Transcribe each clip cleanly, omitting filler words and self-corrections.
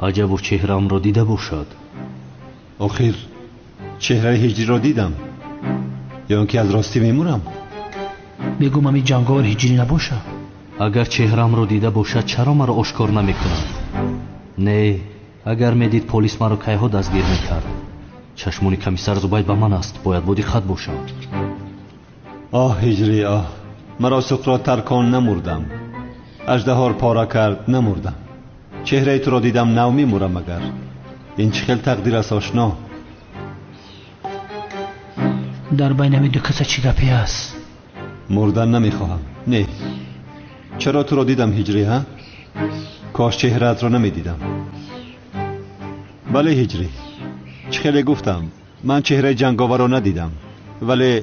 عجب چهره‌ام را دیده باشد. آخر چهره هجری را دیدم یا اینکه از راستی میمورم؟ بگو ممی جنگاور هجری نباشه. اگر چهره‌ام را دیده باشد چرا مرا آشکار نمیکند؟ نه، اگر میدید پلیس مرا کایها دستگیر میکرد. چشمونی کمیسر زبید به من است، باید بودی خط باشم. آه هجری آه، مرا سقراط ترکان نمردم، اژدها پاره کرد نمردم. چهره تو را دیدم نو میمورم. مگر این چه خیل تقدیر است آشنا؟ در بین همین دو کس چی گپی است؟ مردن نمیخواهم. نه، چرا تو را دیدم هجری ها؟ کاش چهرهت را نمیدیدم. بله هجری، چه خیلی گفتم من چهره جنگاور را ندیدم، ولی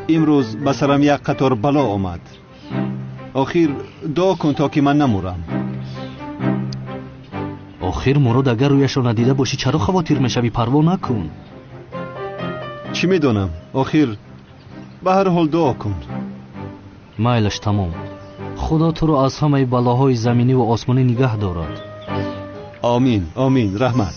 امروز به سرم یک قطار بلا آمد. آخر دعا کن تا که من نمورم. آخر مراد اگر رویش را ندیده باشی چرا خواطر میشوی؟ پروا نکن. چی میدونم، آخر به هر حال دعا کن. مایلش تمام. خدا تو را از همه بلاهای زمینی و آسمانی نگه دارد. آمین آمین. رحمت.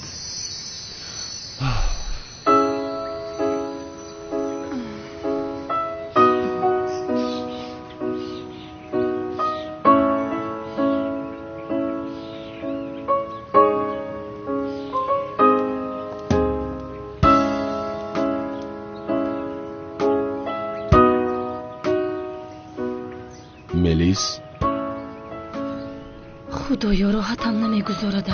ملیس، خدایا راحتم نمیگذارده.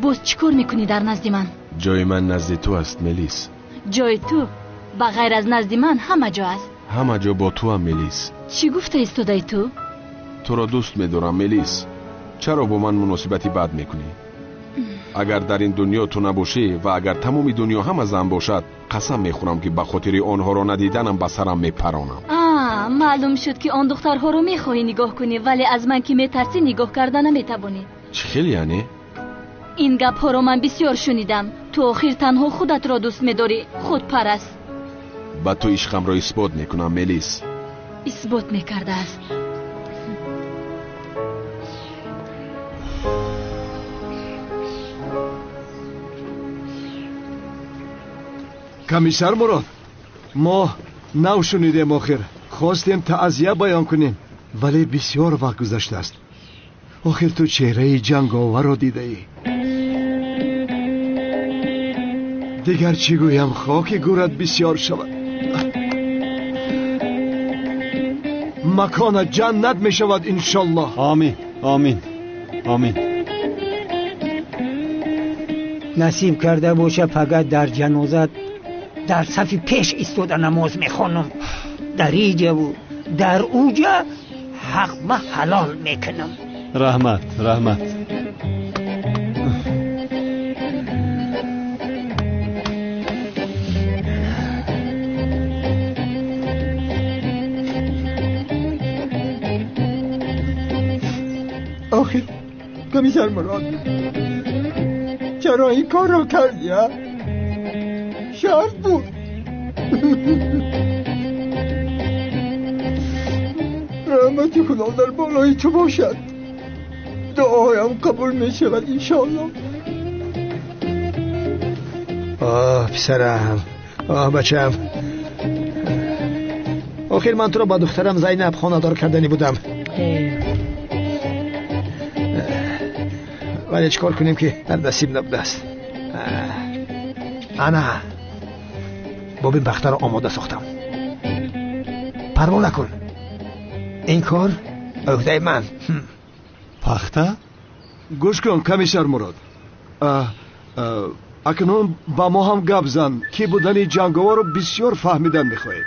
باز چیکار میکنی در نزد من؟ جای من نزد تو است ملیس. جای تو؟ بغیر از نزد من همه جا است. همه جا با تو هم ملیس. چی گفته ایستاده تو؟ تو را دوست می‌دارم ملیس. چرا با من مناسبتی بد میکنی؟ اگر در این دنیا تو نباشی و اگر تمام دنیا هم از هم باشد، قسم میخورم که به خاطر آنها را ندیدنم به سرم میپرانم. معلوم شد که آن دخترها رو میخواهی نگاه کنی، ولی از من که میترسی نگاه کردن نمیتوانی. چه خیلی یعنی؟ این گپ ها رو من بسیار شنیدم. تو آخر تنها خودت را دوست میداری، خود پرست. با تو عشقم را اثبات میکنم ملیس. اثبات میکرده است. کمیسر مراد، ما نو شنیدیم، آخر خواستیم تعزیه بیان کنیم، ولی بسیار وقت گذشته است. آخر تو چهره جنگاور را دیده ای. دیگر چی گویم، خاک گورت بسیار شود. مکان جنت می شود انشالله. آمین آمین آمین. نصیب کرده باشه فقط در جنازت در صف پیش ایستاده نماز میخوانم. در اینجا و در اوجا حق ما حلال میکنم. رحمت رحمت. آخه کمیسر مراد، چرا این کار رو کردی؟ شرط بود. رحمت خدا در بالای تو باشد. دعایم قبول می شود انشالله. آه پسرم، آه بچم. آخر من تو را با دخترم زینب خانه دار کردنی بودم، ولی چکار کنیم که در نصیب نبوده است. انا بابین بخته را آماده ساختم. پروا نکن، این کار عهده من. پخته؟ گوش کن کمیسر مراد، اکنون با ما هم گپ زن که بودن جنگاور رو بسیار فهمیدن میخواهیم.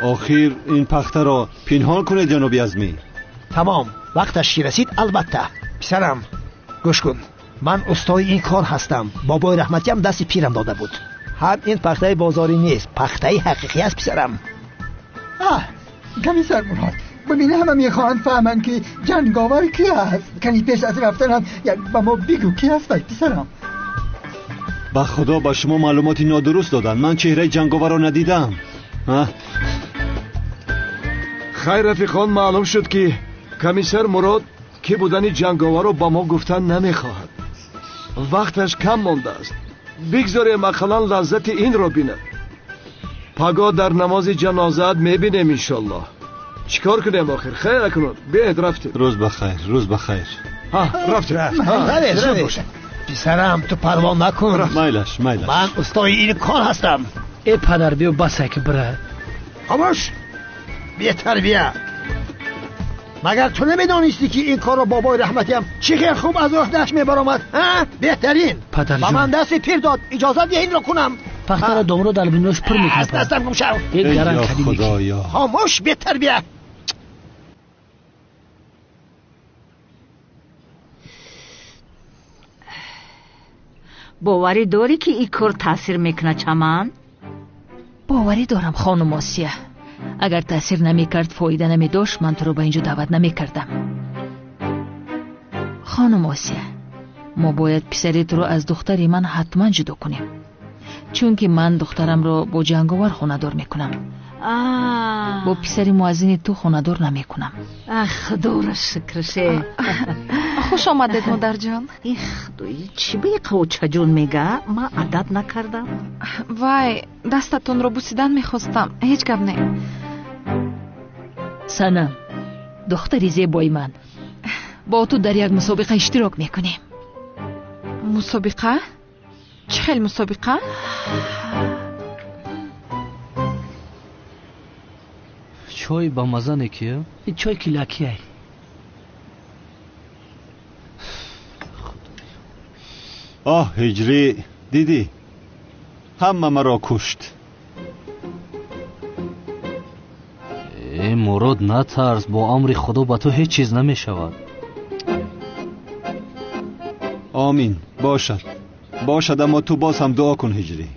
آخر این پخته را پنهان کنه جناب اعظمی. تمام، وقتش که رسید البته. پسرم گوش کن، من استاد این کار هستم. بابای رحمتی هم دست پیرم داده بود. هم این پخته بازاری نیست، پخته حقیقی است پسرم. کمیسر مراد، ببینه همه میخواهند فهمن که جنگاور کی هست. کنی پیش از رفتن هم به ما بگو کی هست پسرم. با خدا به شما معلوماتی نادرست دادن. من چهره جنگاور را ندیدم. خیر رفیقان، معلوم شد که کمیسر مراد که بودن جنگاور رو با ما گفتن نمیخواهد. وقتش کم مانده است. بگذاریم اقلا لذت این را بیند. پگاه در نماز جنازت میبینیم انشالله. چیکار کنیم آخر؟ خیر کنون. بیاید رفتیم. روز بخیر، روز بخیر. رفتیم. روید. پسرم تو پروا نکن. میلش. من استای این کار هستم. ای پدر بیو بسه که بره. خاموش. بی تربیه. مگر تو نمیدانستی که این کار رو بابای رحمتی هم چقدر خوب از عهده‌اش میبرآمد؟ بهترین. پدر با جون. من دست پیر داد. اجازه ده این رو کنم. پختر دوم در بینوش پر میکنه. از دستم گم شو. یک درن یا کدیمی. خدایا. خاموش بی تربیه. باوری داری که این کار تاثیر میکنه چمن؟ باوری دارم خانم آسیه. اگر تاثیر نمیکرد، فایده نمیداشت، من تو رو به اینجا دعوت نمیکردم. خانم آسیه، ما باید پسریت رو از دختری من حتما جدا کنیم، چون که من دخترم رو با جنگاور خونه‌دار میکنم. با پسری موازین تو خونه‌دار نمیکنم. خدا را شکر شه. خوش آمدید مادر جان. خدایی چی به قوچه جون میگه؟ من عادت نکردم. وای، دستتون رو بوسیدن میخواستم. هیچ گپ نه. سنم، دختری زیبای من، با تو در یک مسابقه اشتراک میکنیم. مسابقه؟ چه خیلی مسابقه؟ چای با مزه نکیه؟ این چای که لکیه. هجری دیدی همه مرا کشت. ای مراد نترس، با امر خدا با تو هیچ چیز نمی شود. آمین. باشد اما تو باز هم دعا کن هجری.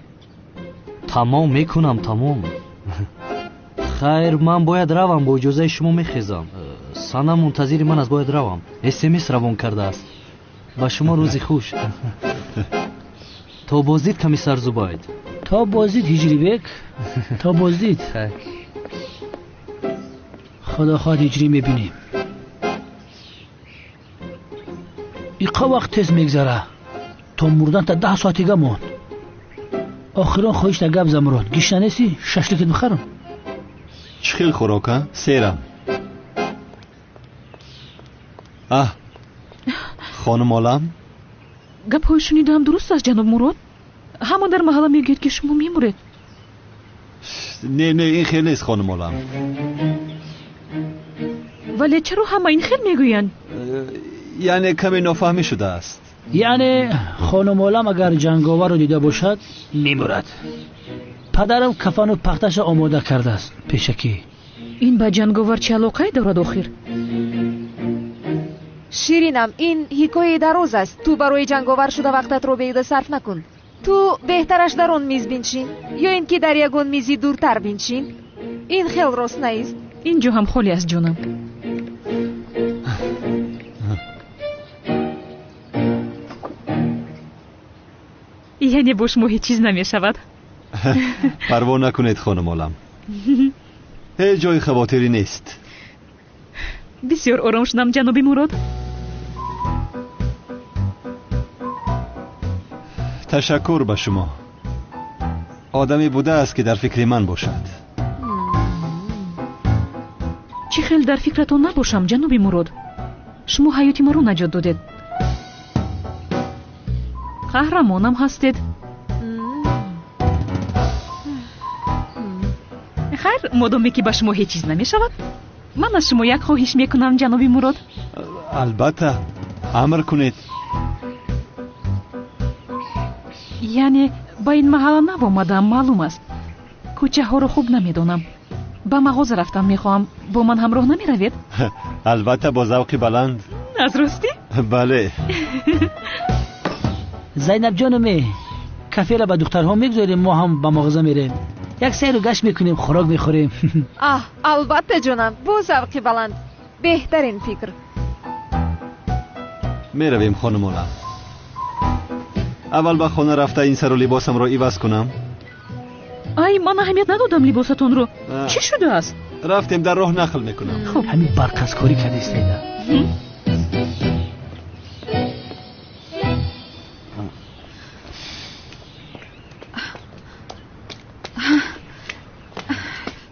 تمام میکنم تمام. خیر من باید روم، با اجازه شما میخیزم. سنم منتظر من است، باید روم. SMS روان کرده است. با شما روزی خوش. تا بازدید کمیسر زباید. تا بازدید هجری بک. تا بازدید. خدا خواهد هجری میبینیم. ایقا وقت تیز میگذره. تا مردن تا 10 ساعتیگه مون. آخران خواهش تا گب زمرون. گیشنه نیستی؟ ششلکت بخرم. چه خیل خوراکه؟ سیرم. خانم عالم، گپ های شنیدم درست است جناب مراد. همه در محله میگید که شما میمورید. نه این خیلی نیست خانم عالم. ولی چرا همه این خیلی میگویند؟ یعنی کمی نافهمی شده است. یعنی خانم عالم اگر جنگاور رو دیده باشد میمورد. پدرم کفن و پختش آماده کرده است پیشکی. این با جنگاور چه علاقه دارد آخر؟ شیرینم، این حکایه دراز است. تو برای جنگاور شده وقتت رو به ایده صرف نکن. تو بهترش در اون میز بینشین یا اینکه در یگون میزی دورتر بینشین. این خیلی راست نیست. اینجا هم خالی است جانم. یعنی با شما هیچ چیز نمی شود؟ پروا نکنید خانم عالم. هیچ جای خواطری نیست. بسیار آرام شدم جناب مراد. تشکر به شما. آدمی بوده است که در فکر من باشد. چی خیلی در فکرتون نباشم جناب مراد. شما حیاتی ما رو نجات دادید. قهرمانم هستید. خیر مادامی که به شما هیچ چیز نمی شود، من از شما یک خواهش میکنم جناب مراد. البته امر کنید. یعنی با این محله نبامدم، معلوم است کوچه ها رو خوب نمیدونم. با مغازه رفتم، میخوام با من همراه نمی روید؟ البته با ذوق بلند. از راستی؟ بله. زینب جانم، کافه را به دخترها میگذاریم، ما هم به مغازه میریم، یک سیر و گشت میکنیم، خوراک میخوریم. البته جانم، با ذوق بلند. بهترین فکر. میرویم خانم عالم. اول به خانه رفته این سر و لباسم را عوض کنم. ای من اهمیت ندادم لباستون رو. چی شده است؟ رفتیم در راه نقل میکنم. خب همین برقصکاری کرده استیده.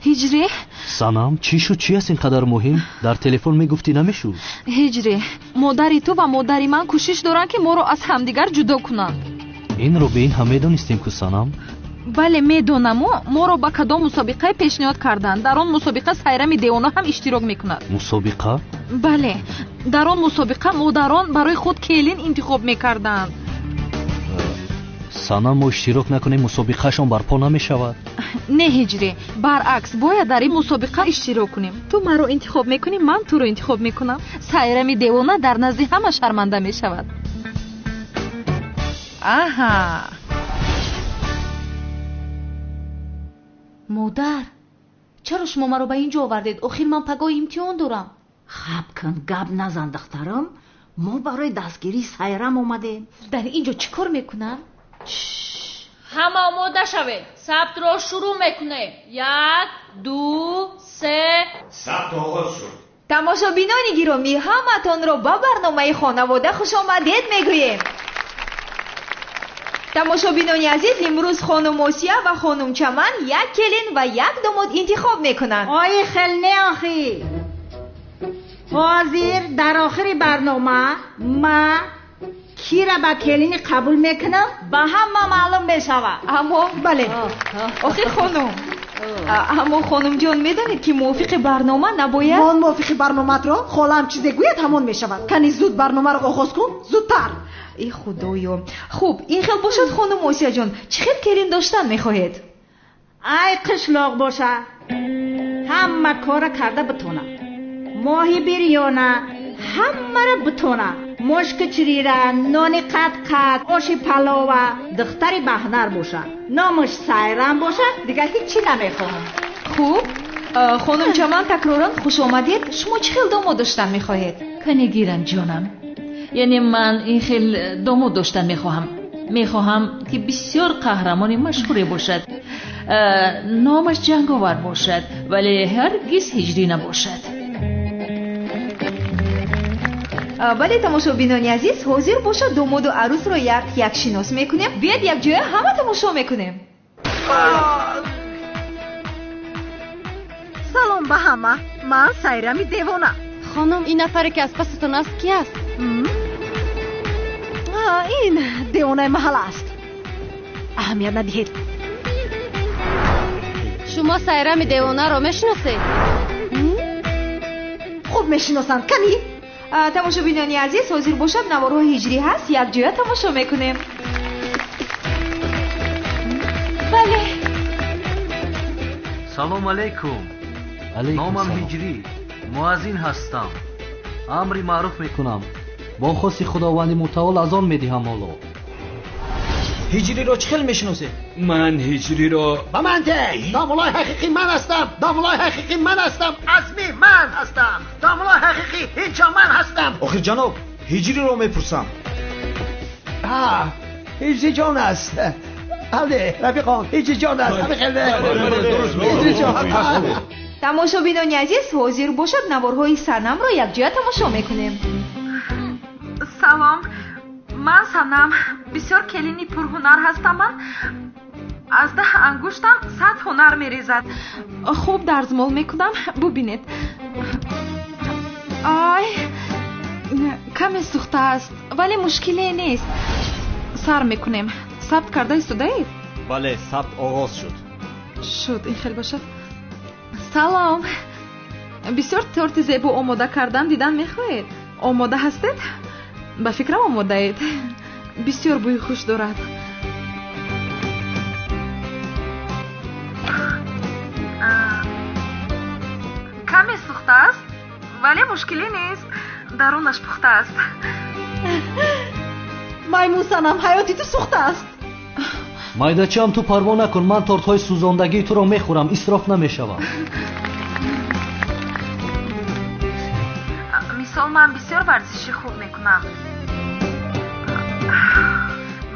هجری سانام چی شد؟ چی است اینقدر مهم؟ در تلفن میگفتی نمیشد. هجری مادری تو و مادری من کوشش دارن که ما رو از همدیگر جدا کنند. این رو به این هم میدونستیم که سانام. بله میدونم. ما رو با کدام مسابقه پیشنهاد کردن. در آن مسابقه سایرام دیوانه هم اشتراک میکند. مسابقه؟ بله در آن مسابقه مادران برای خود کلین انتخاب میکردند. سانام ما اشتراک نکنیم مسابقه شان برپا نمیشود. نه هجری برعکس باید در این مسابقه اشتراک کنیم. تو من رو انتخاب میکنی من تو رو انتخاب میکنم. سایرام دیوانه در نزد همه شرمنده میشود. آها مادر چرا شما مرا به اینجا آوردید؟ آخر من پگاه امتحان دارم. خب کن گپ نزن دخترم. ما برای دستگیری سایرام اومدیم. در اینجا چی کار میکنم؟ همه آماده شوید. ثبت رو شروع میکنه. 1 2 3 ثبت آغاز شد. تماشابینان گرامی همتان را به برنامه خانواده خوش آمدید میگوییم. تماشابینان عزیز امروز خانم آسیا و خانم چمن یک کلین و یک داماد انتخاب میکنند. آی خیلی آخی حاضر در آخر برنامه ما کی را به کلین قبول میکنم به همه معلوم میشود. اما بله آخر خانم اما خانم جان میدانید که موافق برنامه نباید؟ من موافق برنامه را خالم چیزی گوید همون میشود. کنی زود برنامه را آغاز کن زودتر. ای خدایا. خوب این خیل باشد خانم آسیا جان چه خیل کلین داشتن میخواهید؟ ای قشلاق باشه همه کار کرده بتونه. ماهی بریانه همه را بتونه. مشک چریره نان قد آش پلاو دختری بهنر باشه. نامش سایرام باشه دیگه هیچی نمیخواهم. خوب خانم چمن تکرارا خوش آمدید. شما چه خیل داماد داشتن میخواهید؟ کنی گیرم جانم. یعنی من این خیل داماد داشتن میخواهم که بسیار قهرمانی مشهوری باشد. نامش جنگاور باشد ولی هرگز هجری نباشد. بله تماشابینان عزیز حاضر باشد داماد و عروس رو یک شناس میکنیم. بیاید یک جای همه تماشا میکنیم. سلام به همه. من سایرام دیوانه. خانم این نفری که از پستون است کی است؟ این دیوانه محل است. اهمیت ندهید. شما سایرام دیوانه رو میشناسید؟ خوب میشناسند. کنی تماشابینان عزیز حاضر باشد نوارها هجری هست یک جای تماشا میکنیم. بله سلام علیکم. نامم هجری مؤذن هستم. امری معروف میکنم. با خواست خداوند متعال از آن میدهم. حالا هجری رو چه خیلی میشناسه؟ من هجری رو با من ده. دامولای حقیقی من هستم. دامولای حقیقی من هستم. عزمی من هستم. دامولای حقیقی اینجا من هستم. آخر جناب هجری رو میپرسم. هجری جان است. بله رفیقان هجری جان است. هجری جان. تماشابینان عزیز حاضر باشد نوارهای سنم رو یک جای تماشا میکنیم. سلام من سنم بسیار کلینی پرهنر هستم. من از 10 انگشتم 100 هنر میریزد. خوب درزمال میکنم ببینید. آی کمی سوخته است ولی مشکلی نیست. سر میکنیم. ثبت کرده استودید؟ بله ثبت آغاز شد. این خیلی باشد. سلام بسیار تورت زیبا آماده کردن دیدن میخواهید؟ آماده هستید؟ به فکرم آماده اید. بسیار بوی خوش دارد. کمی سوخته است ولی مشکلی نیست. درونش پخته است. میمون سنم حیاتی تو سوخته است. مایدچه هم تو پروا نکن. من تورت های سوزاندگی تو رو میخورم. اسراف نمیشوم. مثال من بسیار ورزشی خوب میکنم.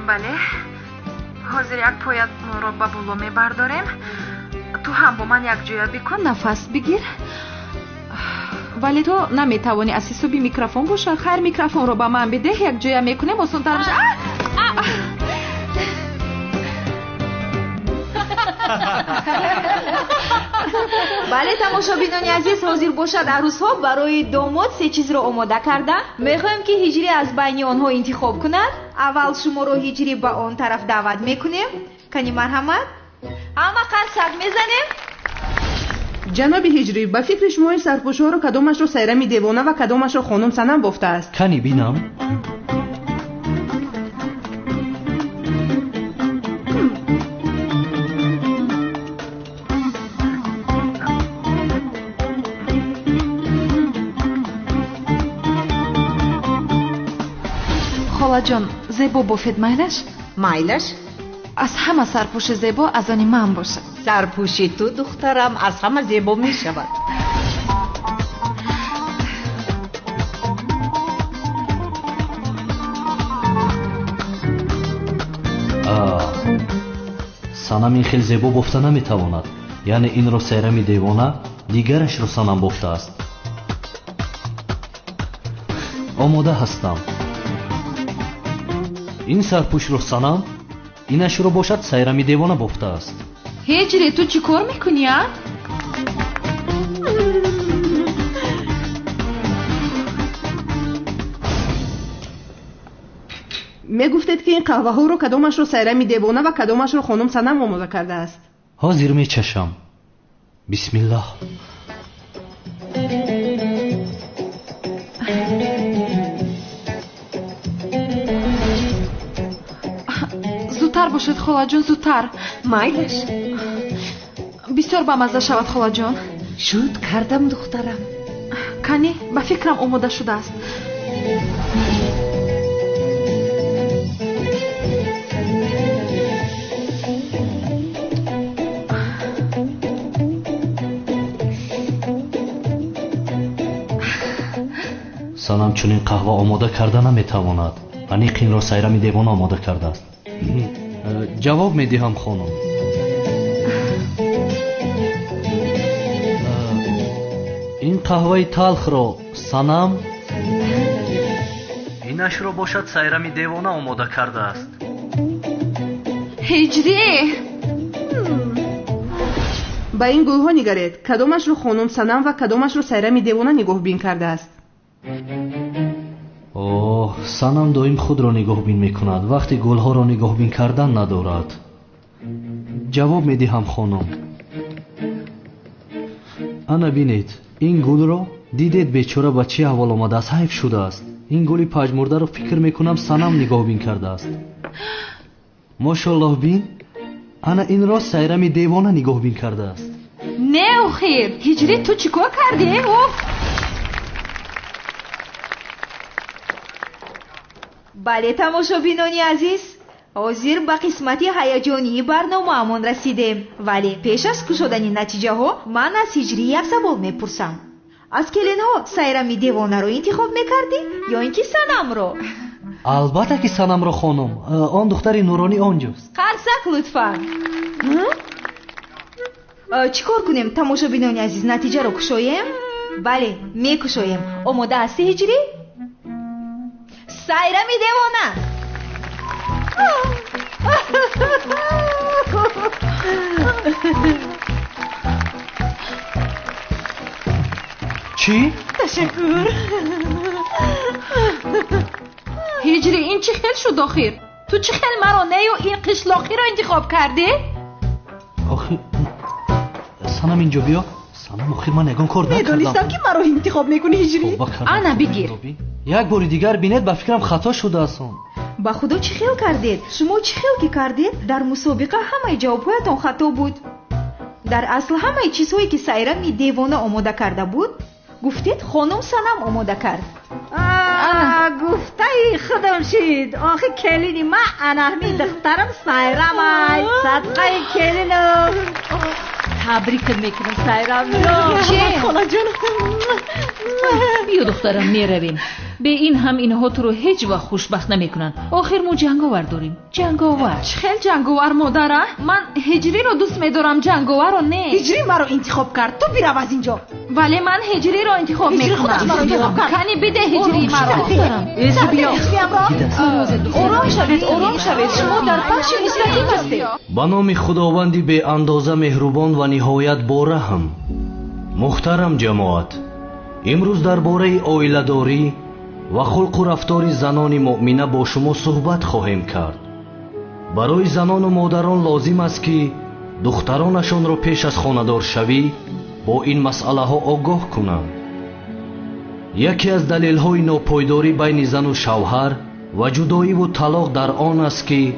бале, ҳозир як поятро ба боло мебардорем. ту ҳам бо ман якҷоя бикун, нафас бигир. вале то наметавонӣ аз ҳисоби микрофон бошад. хайр, микрофонро ба ман бидеҳ, якҷоя мекунем, осонтар бошад. бале тамошобинони азиз, ҳозир бошад арӯсҳо барои домод се чизро омода карда. мехоҳем ки ҳиҷрӣ аз байни онҳо интихоб кунад. аввал шуморо ҳиҷрӣ ба он тараф даъват мекунем. кани марҳамат, ҳама қарсак мезанем. ҷаноби ҳиҷрӣ, ба фикри шумо ин сарпӯшҳоро кадомашро сайрами девона ва кадомашро хонум санам бофтааст? кани бинам. холаҷон, зебо бофед майлаш? майлаш? аз ҳама сарпӯши зебо аз они ман бошад. сарпӯши ту, духтарам, аз ҳама зебо мешавад. санам ин хел зебо бофта наметавонад. яъне инро сайрами девона, дигарашро санам бофтааст. омода ҳастам. ин сарпӯшро санам, инашро бошад сайрами девона бофтааст. ҳиҷрӣ, ту чӣ кор мекунӣ? мегуфтед ки ин қаҳваҳоро кадомашро сайрами девона ва кадомашро хонум санам омода кардааст? ҳозир мечашам. бисмиллаҳ. зудтар бошед холаҷон, зудтар. майлаш. бисёр бамазза шавад холаҷон. шуд кардам духтарам. кани ба фикрам омода шудааст. санам чунин қаҳва омода карда наметавонад. аниқ инро сайрами девона омода кардааст. ҷавоб медиҳам хонум. ин қаҳваи талхро санам, инашро бошад сайрами девона омода кардааст. ҳиҷрӣ, ба ин гулҳо нигаред. кадомашро хонум санам ва кадомашро сайрами девона нигоҳбин кардааст? оҳ, санам доим худро нигоҳбин мекунад, вақти гулҳоро нигоҳбин кардан надорад. ҷавоб медиҳам хонум. ана бинед, ин гулро дидед бечора ба чӣ аҳвол омадааст. ҳайф шудааст. ин гули паҷмурдаро фикр мекунам санам нигоҳбин кардааст. мошоллоҳ бин, ана инро сайрами девона нигоҳбин кардааст. не охир, ҳиҷрӣ, ту чӣ кор кардӣ? бале тамошобинони азиз, ҳозир ба қисмати ҳаяҷонии барномаамон расидем. вале пеш аз кушодани натиҷаҳо, ман аз ҳиҷрӣ як савол мепурсам. аз келинҳо сайрами девонаро интихоб мекардӣ ё ин ки санамро? албатта ки санамро хонум. он духтари нуронӣ онҷост. қарсак лутфан. чӣ кор кунем тамошобинони азиз, натиҷаро кушоем? бале, мекушоем. омода ҳастӣ ҳиҷрӣ? сайрами девона. чӣ? ташаккур. ҳиҷрӣ, ин чӣ хел шуд охир? ту чӣ хел маро нею ин қишлоқиро интихоб кардӣ? охир санам инҷо биё. санам, охир ман ягон кор накардам. медонистам ки маро интихоб мекунӣ ҳиҷрӣ. ана бигир. як бори дигар бинед, ба фикрам хато шудааст. ба худо чӣ хел кардед? шумо чӣ хел ки кардед? дар мусобиқа ҳамаи ҷавобҳоятон хато буд. дар асл ҳамаи чизҳое ки сайрами девона омода карда буд, гуфтед хонум санам омода кард. гуфтаи худам шид. охи келини ма анаҳми духтарам сайрамай. садқаи келинам. табрикат мекунам сайрамҷон. холаҷон, биё духтарам, меравем. به این هم اینها تو رو هیچ وقت خوشبخت نمیکنن. آخر ما جنگاور داریم. جنگاور. خیلی جنگاور مادره. من هجری رو دوست میدارم، جنگاور رو نه. هجری مرا انتخاب کرد، تو بیرو از اینجا. ولی من هجری رو انتخاب میکنم. هجری خودش مرا انتخاب کرد. کنی بده هجری مرا. بیا. آرام شوید. شما در بخش مستقیم هستید. با نام خداوندی به اندازه مهربان و نهایت با رحم. محترم جماعت، امروز درباره عائله‌داری و خلق و رفتار زنان مؤمنه با شما صحبت خواهیم کرد. برای زنان و مادران لازم است که دخترانشان را پیش از خانه‌دار شوی با این مسئله ها آگاه کنند. یکی از دلیل های ناپایداری بین زن و شوهر و جدایی و طلاق در آن است که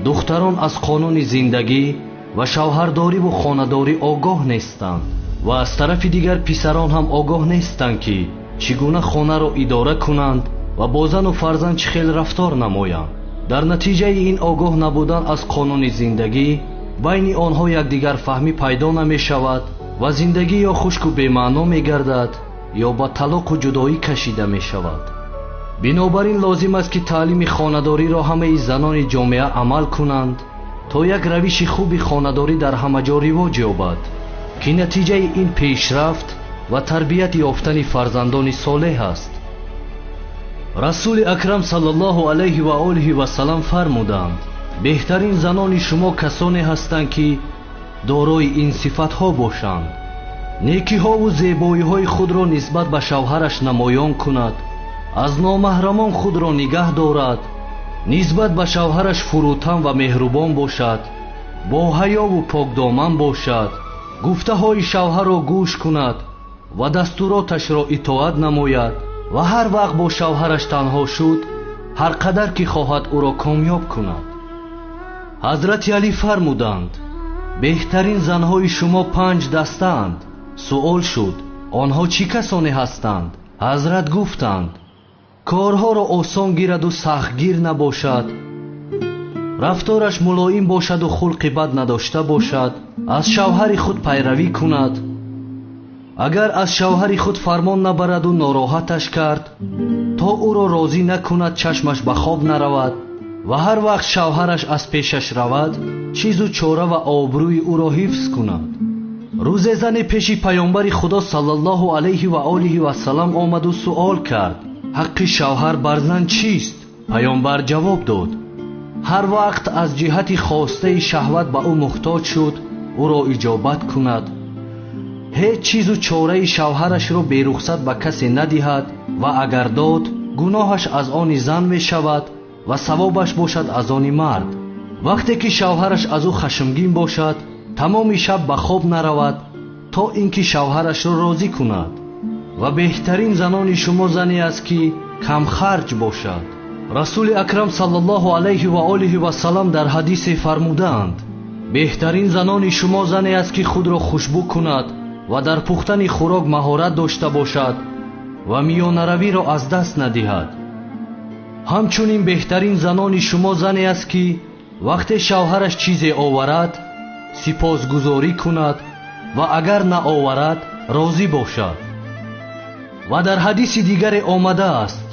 دختران از قانون زندگی و شوهرداری و خانه‌داری آگاه نیستند و از طرف دیگر پسران هم آگاه نیستند که چگونه خانه را اداره کنند و با زن و فرزند چه خیل رفتار نمایند. در نتیجه این آگاه نبودن از قانون زندگی بین آنها یکدیگر فهمی پیدا نمی شود و زندگی یا خشک و بی‌معنا می گردد یا با طلاق و جدایی کشیده می شود. بنابراین لازم است که تعلیم خانه‌داری را همه زنان جامعه عمل کنند تا یک روش خوب خانه‌داری در همه جا رواج یابد که نتیجه این پیشرفت و تربیت یافتن فرزندان صالح است. رسول اکرم صلی الله علیه و آله و سلم فرمودند بهترین زنان شما کسانی هستند که دارای این صفت ها باشند: نیکی ها و زیبایی های خود را نسبت به شوهرش نمایان کند، از نامحرمان خود را نگه دارد، نسبت به شوهرش فروتن و مهربان باشد، با حیا و پاکدامن باشد، گفته های شوهر را گوش کند و دستوراتش را اطاعت نماید و هر وقت با شوهرش تنها شد هر قدر که خواهد او را کامیاب کند. حضرت علی فرمودند بهترین زنهای شما 5 دستند. سوال شد آنها چی کسانی هستند؟ حضرت گفتند کارها را آسان گیرد و سخت گیر نباشد، رفتارش ملایم باشد و خلق بد نداشته باشد، از شوهر خود پیروی کند، اگر از شوهر خود فرمان نبرد و ناراحتش کرد تا او را راضی نکند چشمش به خواب نرود و هر وقت شوهرش از پیشش رود چیز و چاره و آبروی او را حفظ کند. روز زن پیش پیامبر خدا صلی الله علیه و آله و سلم آمد و سوال کرد حق شوهر بر زن چیست؟ پیامبر جواب داد هر وقت از جهت خواسته شهوت به او محتاج شد او را اجابت کند، هیچ چیز و چاره شوهرش را بی رخصت به کسی ندهد و اگر داد گناهش از آن زن می شود و ثوابش باشد از آن مرد. وقتی که شوهرش از او خشمگین باشد تمام شب به خواب نرود تا اینکه شوهرش را راضی کند. و بهترین زنان شما زنی است که کم خرج باشد. رسول اکرم صلی الله علیه و آله و سلم در حدیث فرمودند بهترین زنان شما زنی است که خود را خوشبو کند و در پختن خوراک مهارت داشته باشد و میانروی را از دست ندهد. همچنین بهترین زنان شما زنی است که وقت شوهرش چیزی آورد سپاسگزاری کند و اگر نآورد راضی باشد. و در حدیث دیگر آمده است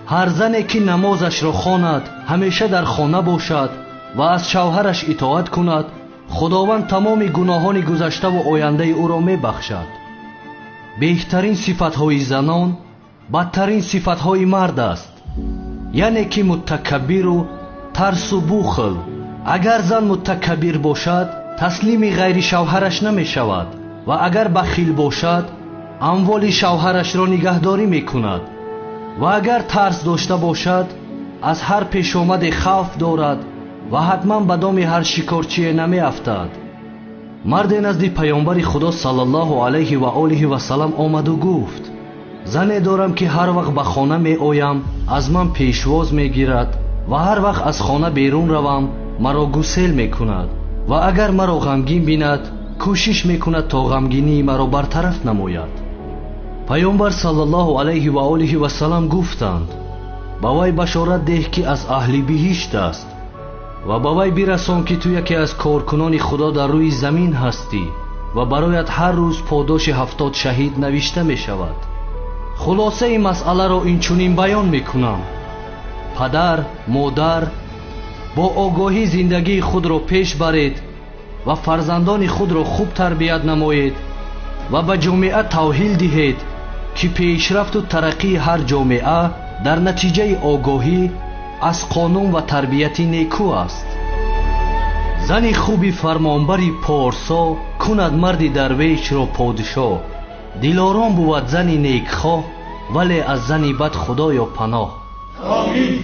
هر زنی که نمازش را خواند همیشه در خانه باشد و از شوهرش اطاعت کند خداوند تمام گناهان گذشته و آینده او را می بخشد. بهترین صفتهای زنان بدترین صفتهای مرد است، یعنی که متکبر و ترس و بخل. اگر زن متکبر باشد تسلیم غیر شوهرش نمی شود و اگر بخیل باشد اموال شوهرش را نگهداری می کند و اگر ترس داشته باشد از هر پیش آمد خوف دارد و حتما به دام هر شکارچی نمی افتد. مرد نزد پیامبر خدا صلی الله علیه و آله و سلم آمد و گفت زنی دارم که هر وقت به خانه می آیم از من پیشواز می گیرد و هر وقت از خانه بیرون روم مرا گسیل می کند و اگر مرا غمگین بیند کوشش می کند تا غمگینی مرا برطرف نماید. پیامبر صلی الله علیه و آله و سلم گفتند با وی بشارت ده که از اهل بهشت است و با وی برسان که تو یکی از کارکنان خدا در روی زمین هستی و برایت هر روز پاداش 70 شهید نوشته می شود. хулосаи масъаларо инчунин баён мекунам. падар, модар, бо огоҳӣ зиндагии худро пеш баред ва фарзандони худро хуб тарбият намоед ва ба ҷомеа тавҳил диҳед ки пешрафту тараққии ҳар ҷомеа дар натиҷаи огоҳӣ аз қонун ва тарбияти некӯ аст. зани хуби фармонбари порсо кунад марди дарвешро подшоҳ. дилором бувад зани некхоҳ, вале аз зани бад худоё паноҳ. амин.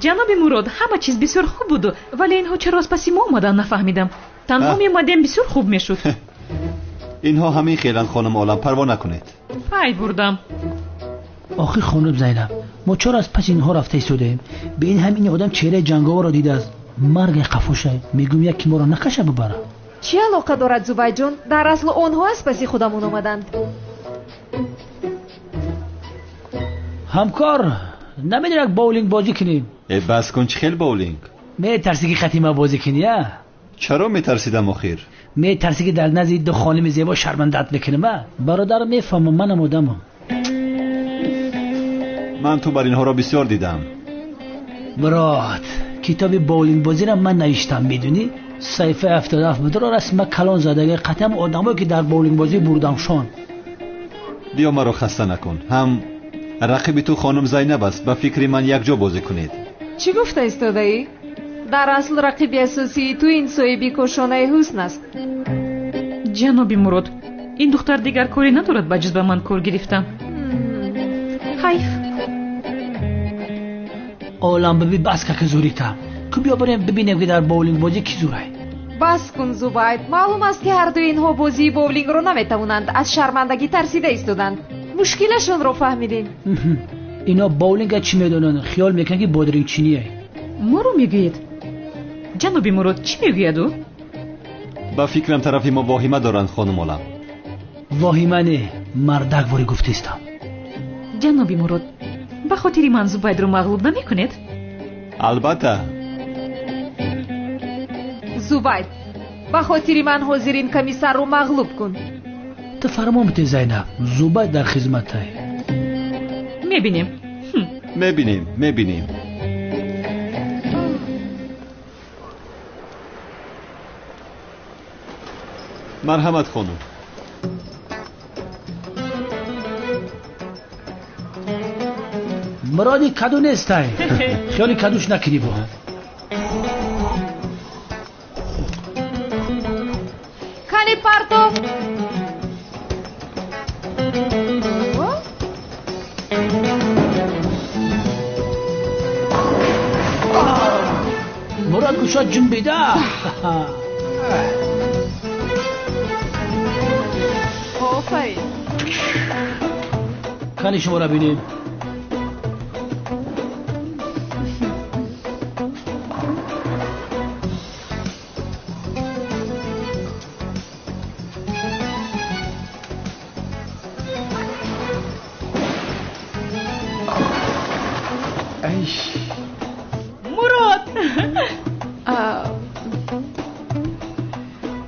ҷаноби мурод, ҳама чиз бисёр хуб буду, вале инҳо чаро аз паси мо омадан нафаҳмидам. танҳо меомадем бисёр хуб мешуд. اینها همین خیلن خانم عالم، پروا نکنید. پای بردم. آخی خانم زینب، ما چرا از پس اینها رفته ایستادیم؟ به این همین آدم چهره جنگاور را دیده است. مرگ قفوشه، میگم یکی ما را نکشه ببره. چه علاقه دارد زبای جون؟ در اصل آنها از پس خودمون آمدند. همکار، نمیدونی باولینگ بازی کنیم؟ بس کن، چه خیل باولینگ؟ میترسی که خطیمه بازی کنی؟ چرا میترسیدم آخر؟ میترسی که در نزد دو خانم زیبا شرمندت بکنم؟ برادر میفهمم، منم آدمم. من تو بر اینها را بسیار دیدم. برات، کتاب باولینگ بازی را من نوشتم، میدونی؟ صفحه 77 بود را رسم کلان زدگی قطعا آدمایی که در باولینگ بازی بردمشان. بیا مرا خسته نکن. هم رقیب تو خانم زینب است. به فکر من یک جا بازی کنید. چی گفته ایستاده ای؟ در اصل رقیب اساسی تو این صاحبی کشانه حسن است. جنابی مراد، این دختر دیگر کاری ندارد با جز به من کار گرفتن. حیف. عالم ببین بس که زوریتم. که بیا بریم ببینیم که در باولینگ بازی کی زوره. بس کن زبید، معلوم است که هر دو اینها بازی باولینگ رو نمیتوانند. از شرمندگی ترسیده ایستادند. مشکلشون رو فهمیدیم. اینا باولینگ چی میدونن؟ خیال میکنن که بادرینگ چینیه. ما رو میگوید؟ جنابی مراد چی میگوید او؟ با فکرم طرفی ما واهمه دارند خانم عالم. واهمه نه، مردک واری گفتیستم. جنابی مراد، به خاطری من زبید رو مغلوب نمی کنید؟ البته. زبید، به خاطری من حاضرین کمیسر رو مغلوب کن. تو فرمامت زینب، زبید در خدمت های. میبینیم. مرحمت خانم. مرادی کدو نیستای. خیالی کدوش نکنی با. کانی پارتو. مراد گوشات جنبیده. آفرین. کانی شما را بینیم.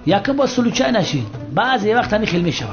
یکم با سلوچه نشید. بعضی وقت همین خیلی میشوه.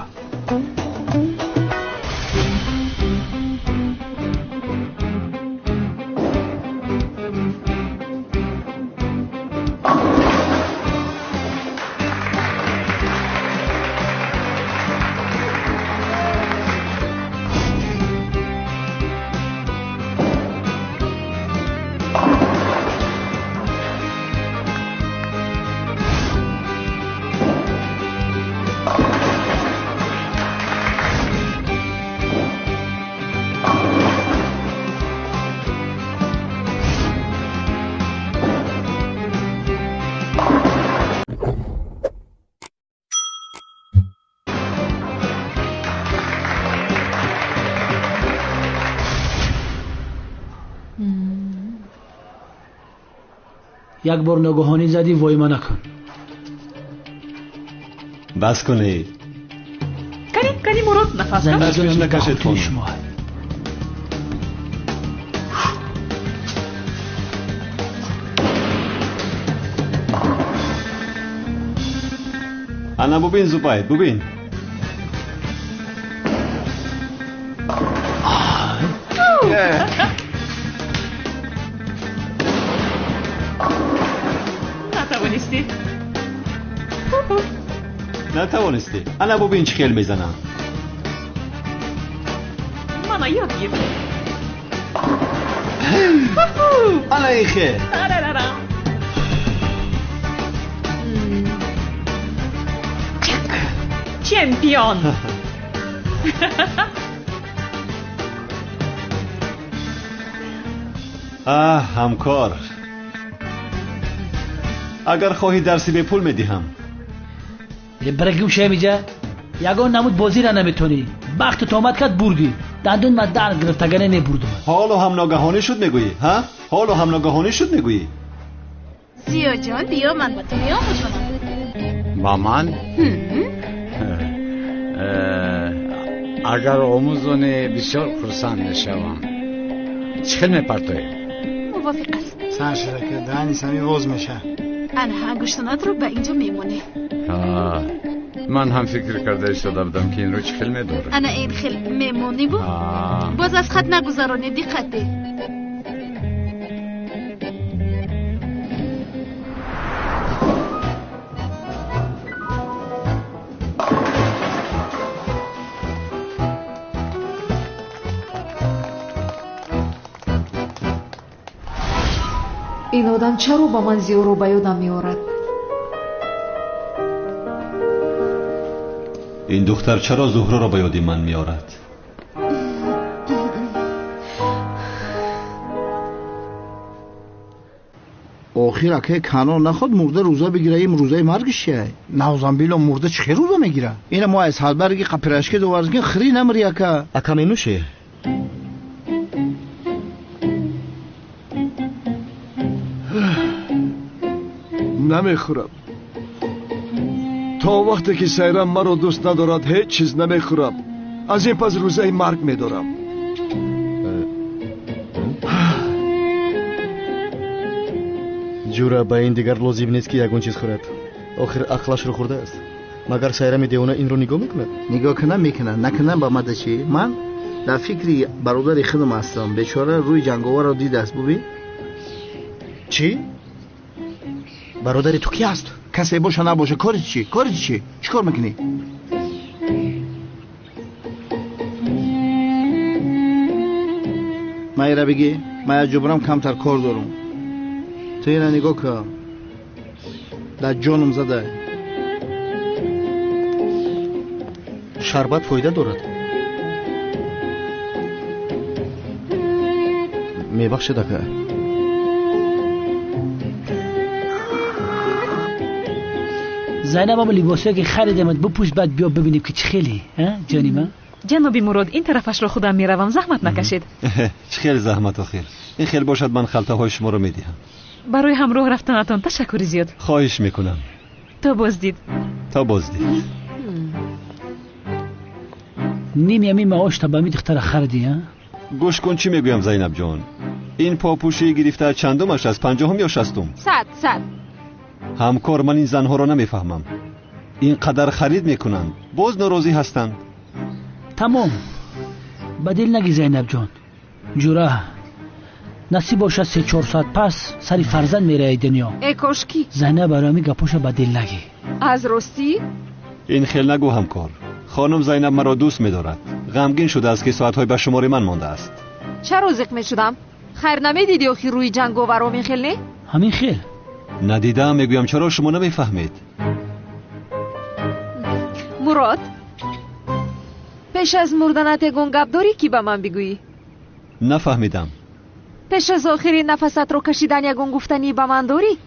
یک بار ناگهانی زدی وایما نکن. بس کنید. کاری مراد نفس کن. بس کنید نکشید خانم. انا ببین زبید ببین. نتوانستی؟ نتوانستی. انا ببین چه خیل میزنم. مانا یاد گیر. انا این خیل. چمپیون. همکار، اگر خواهی درسی به پول میدهم. برگیم شه میجه یگان نمود بازی را نمیتونی. وقت تو آمد کرد بردی. دندون من در گرفتگانه نبردم. حالو هم ناگهانی شد میگویی ها؟ حالو هم ناگهانی شد میگویی. زیا جان بیا من با تو میام شما. با من؟ اگر آموزونه بسیار خرسند نشوم چه خیلی میپرتوی؟ موافق است. سن شده که دهنی سمی وز میشه. انا انگشتانت رو به اینجا میمونه. من هم فکر کرده شده بودم که این رو چه خیلی میداره. انا این خیلی میمونی بود. باز از خط نگذارانی دقت ده. این آدم چرا با من زیارو به یادم میآورد؟ این دختر چرا زهره را به یاد من میآورد؟ آخر اگه کنان نخواد مرده روزا بگیره. این روزای مرگشه. نوزنبیل مرده چه روزا میگیره؟ این ما از هالبرگی قپرشکی دوارزگی خری نمری اکا مینوشه. نمیخورم. تا وقتی که سیرم مرا دوست ندارد هیچ چیز نمیخورم. از این پس روزه مرگ میدارم. جورا با این دیگر لازم نیست که یگون چیز خورد. آخر عقلش رو خورده است. مگر سیرم دیونه این رو نگاه میکنه؟ نگاه کنه میکنه. نکنه با مده چی؟ من در فکری برادر خودم هستم. بیچاره روی جنگاور رو دیده است. ببین چی؟ برادری تو کی هست؟ کسی باشه نباشه کاری چی؟ چی کار میکنی؟ من ایره بگی من جبرم کمتر کار دارم. تو ایره نگاه که در جانم زده. شربت فایده دارد. میبخشید که زینب هم لباسه که خریدمت بپوش بعد بیا ببینیم که چه خیلی جانی من. جنابی مراد این طرفش رو خودم میروم. زحمت نکشید. چه خیلی زحمت آخر. این خیلی باشد من خلطه های شما رو میدهم. برای همراه رفتنتان تشکر زیاد. خواهش میکنم. تا بازدید. نیم یمی معاش تا به می دختر خریدی ها؟ گوش کن چی میگویم زینب جان. این پاپوشی گرفته چندمش از 50 یا 60؟ 100. همکار من این زنها رو نمیفهمم. اینقدر خرید میکنند باز ناراضی هستند. تمام بدل نگی زینب جان. جورا نصیب باشه 3-4 ساعت پس سری فرزند میره ای دنیا. ای کاشکی زینب برامی گپوش بدل نگی. از راستی این خیل نگو همکار. خانم زینب مرا دوست می‌دارد. غمگین شده است که ساعت‌های به شمار من مانده است. چرا زخم شدم؟ خیر نمیدیدی آخی روی جنگاورا میخیل نه؟ همین خیل. ندیدم. میگویم چرا شما نمیفهمید؟ مراد پیش از مردنت گنگب داری کی به من بگویی؟ نفهمیدم. پیش از آخرین نفست رو کشیدن یگون گفتنی به من داری؟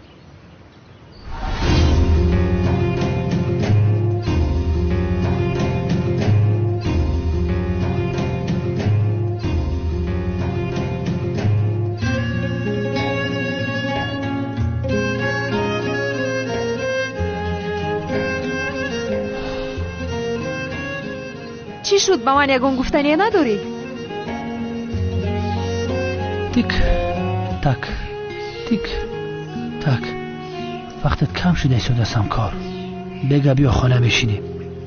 چی شد؟ با من یگون گفتنی نداری؟ تیک تک وقتت کم شده ایسود از همکار. بگه بیا خانه بشینیم.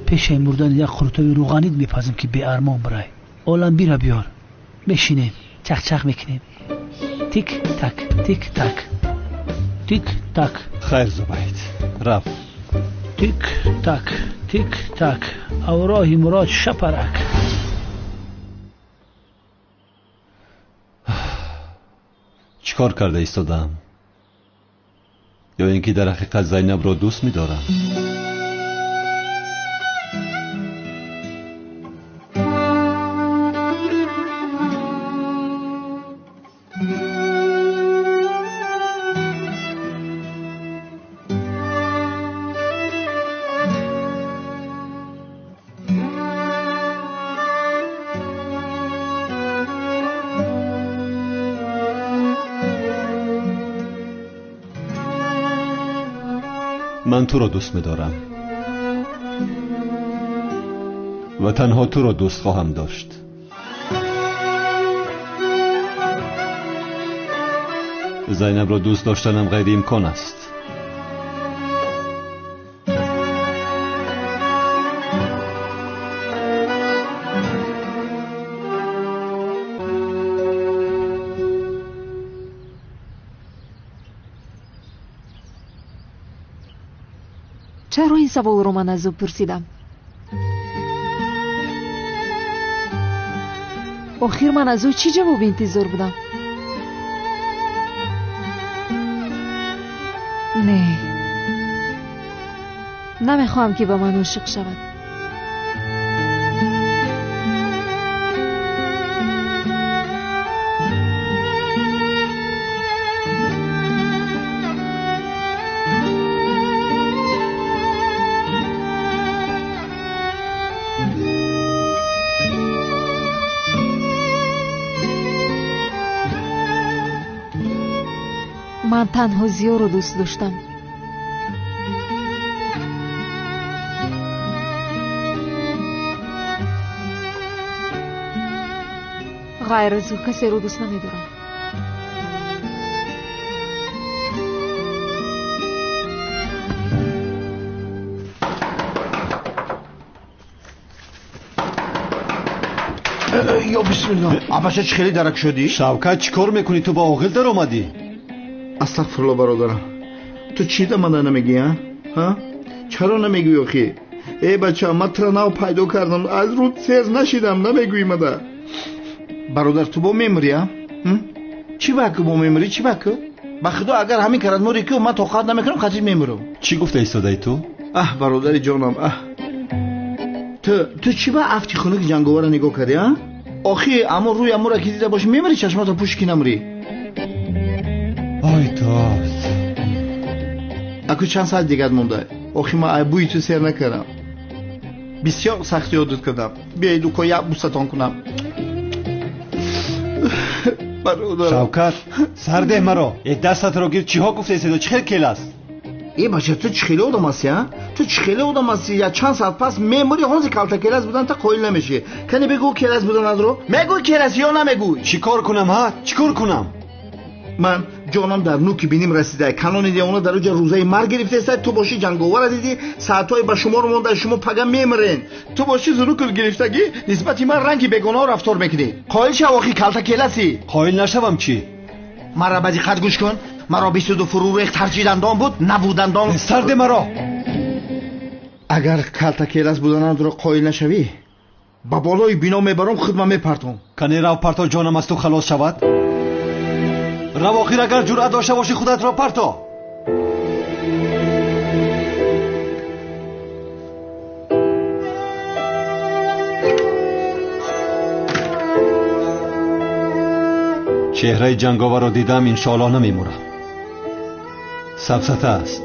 پیش مردن یک خورتوی روغنید میپزم که بی ارمان برای عالم بیره بیار بشینیم. چخ میکنیم. تیک تک تیک تک تیک تک. خیر زبید رفت. تیک تک او راهی مراد شپرک. چیکار کرده ایستادم؟ یا اینکه در حقیقت زینب را دوست می‌دارم؟ من تو را دوست می‌دارم و تنها تو را دوست خواهم داشت. زینب را دوست داشتنم غیر امکان است. چرا این سوال رو من از او پرسیدم؟ آخر من از او چی جواب انتظار بودم؟ نه، نمیخوام که با من عاشق شود. من تنها زیا رو دوست داشتم. غیر از او کسی رو دوست نمیدارم. یا بسم الله. عباشه چه خیلی درک شدی؟ شوکت چیکار میکنی؟ تو با عاقل در اومدی؟ استغفرالله برادرم. تو چی در من نمیگی ها؟ چرا نمیگوی آخی؟ ای بچه من ترناو پیدا کردم از رود سیز نشیدم نمیگوی مده. برادر تو با میموری ها؟ چی باکو با میموری چی باکو؟ بخدا اگر همین کرد موری که من توقعات نمیکنم خطیب میمورم. چی گفته ایستادی تو؟ برادر جانم تو چی با افتی خونه که جنگاور نگاه کردی ها؟ آخی اما روی امورا که دیده باشی میموری چشماتو پوش کی نموری؟ آی داست اکو چند ساعت دیگه مونده. آخی من بوی تو سیر نکردم. بسیار سختی عادت کردم. بیایی دو یک بوستان کنم. شوکت سرده مرا یک دستت را گیر. چی ها گفته ایستاده؟ چه خیلی کل است؟ ای بچه تو چه خیلی آدم هستی ها؟ تو چه خیلی آدم هستی؟ یا چند ساعت پس میموری هنزی کلتا کلاس بودن تا قایل نمیشی. کنی بگو کلاس بودن از رو؟ میگو کلاس یا نمیگو؟ چی کار کنم ها؟ چی کار کنم؟ من جانم در نوکی بینیم رسیده. کانون دیوانه در اونجا روزای مرگ گرفته است. تو باشی جنگاور دیدی ساعتای با شما رو مونده شما پگم میمرین. تو باشی زروکل گرفتگی نسبت من رنگی بیگناه رفتار میکنی. قایل شو آخی کلتا کلاسی. قایل نشوم چی؟ مرا بعدی خط گوش کن. مرا 22 فرو ریخت ترجیدندان بود نبودندان. سرد مرا. اگر کلتا کلاس بودن رو قایل نشوی با بالای بینا میبرم خودم میپرتم. کنی رو پرتا جانم از تو خلاص شود؟ رواخیر اگر جرأت داشته باشی خودت را پرتا. چهره جنگاور را دیدم انشاءالله نمیمورم. سبسته است.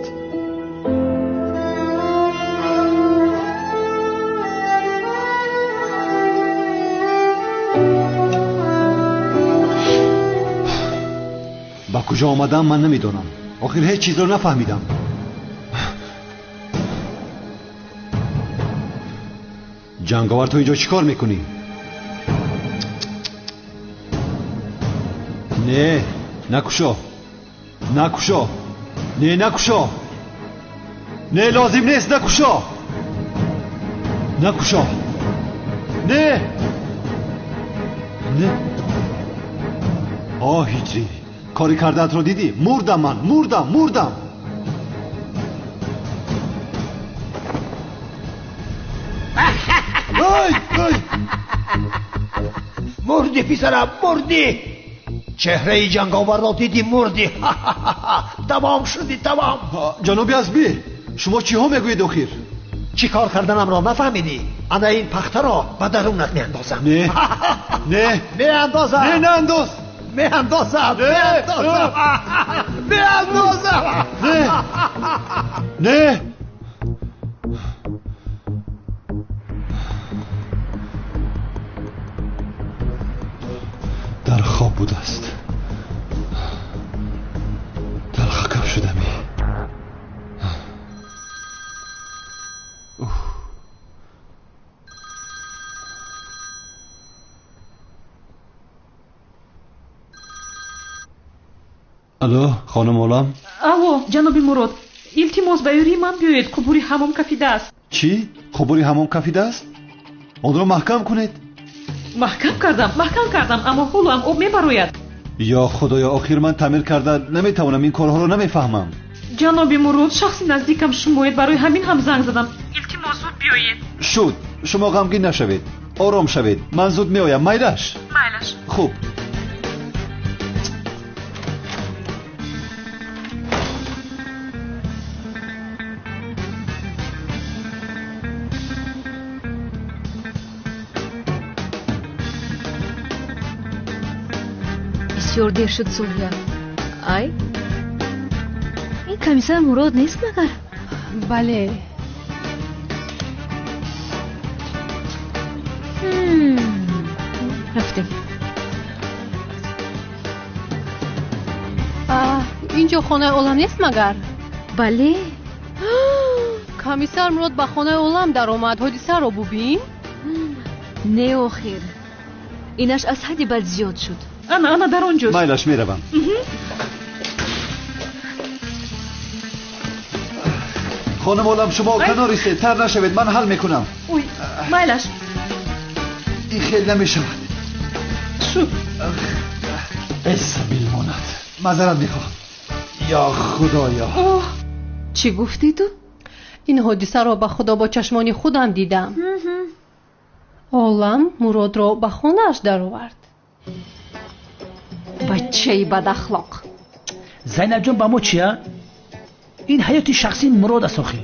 با کجا آمدم من نمیدونم. آخر هیچ چیز رو نفهمیدم. جنگاور تو اینجا چیکار میکنی؟ نه نکشو نکشو نه نکشو نه لازم نیست نکشو نکشو نه نه آه هجری کاری کردت رو دیدی؟ مردم من، مردم. مردی پسرم، مردی. چهره جنگاور را دیدی، مردی. تمام شدی، تمام. جناب یزبی، شما چی ها میگوید آخر؟ چی کار کردنم را نفهمیدی؟ انا این پخته را به درونت میاندازم. نه میاندازم. نه. در خواب بود است. دلخکم شدمی. الو خانم اولام. алло ҷаноби мурод илтимос ба ёрии ман биёед қубури ҳамом кафидааст. чӣ қубури ҳамом кафидааст? онро маҳкам кунед. маҳкам кардам аммо ҳолоам об мебарояд. ё худоё охир ман таъмир карда наметавонам ин корҳоро намефаҳмам. ҷаноби мурод шахси наздикам шумоед барои ҳамин ҳам занг задам. илтимос зуд биёед. шуд шумо ғамгин нашавед, ором шавед, ман зуд меоям. майлаш хуб. بسیار دیر شد سولیا. ای این کمیسر مراد نیست مگر؟ بله. رفتیم. اینجا خانه اولم نیست مگر؟ بله. کمیسر مراد به خانه اولم در آمد. حادثه رو ببین. نه آخر اینش از حدی بد زیاد شد. انا در اونجاست. مایلش میروم. خانم اولم شما کنار ایستید، تر نشوید، من حل میکنم. اوی مایلش این خیلی نمیشود. شو سبیل ماند. معذرت میخوام. یا خدایا. چی گفتی تو؟ این حادثه رو به خدا با چشمانی خودم دیدم. اولم مراد رو به خونه‌اش در آورد. بچه‌ی بد اخلاق. زینب جان با ما چیه؟ این حیات شخصی مراد است آخه.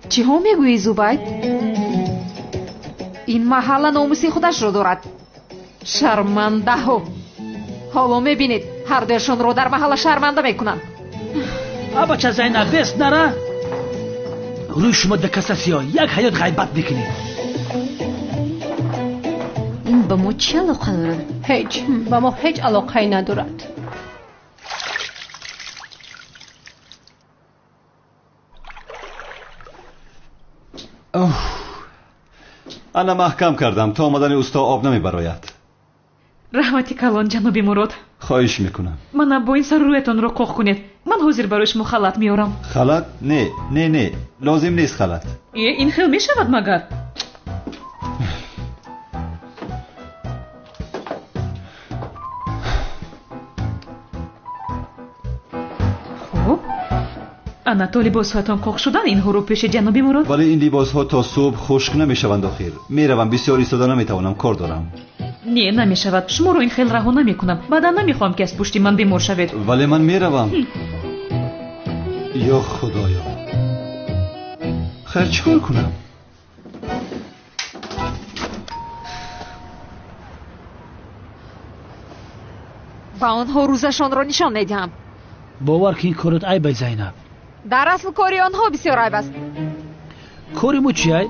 چی ها میگویی زوبید؟ این محله ناموسی خودش رو دارد. شرمنده ها. حالا میبینید هر درشون رو در محله شرمنده میکنن. بچه زینب بس نره. روی شما دکسته ها یک حیات غیبت میکنید. این با ما چی علاقه دارد؟ هیچ. با ما هیچ علاقه ندارد. انا محکم کردم تا آمدن اوستا آب نمیبراید. رحمتی کلان جنابی مراد. خواهش میکنم. من با این سر رویتان رو قوق کنید. من حاضر برای شما خلط میارم. خلط؟ نه لازم نیست خلط. این خیلی میشود مگر؟ خب انا لباسهاتان قوق شدن اینها رو پیش جنابی مراد؟ ولی این لباسها تا صبح خشک نمیشوند آخر. میروم، بسیار ایستاده نمیتوانم، کار دارم. نه نمیشود. شما رو این خیلی رها نمیکنم. بعدا نمیخوام که از پشت من بیمار شوید. ولی من میروم. یا خدایا. خیر چیکار کنم؟ با آنها روزشان را نشان ندهم. باور که این کارت عیب است زینب. در اصل کاری آنها بسیار عیب است. کاری مو چیه؟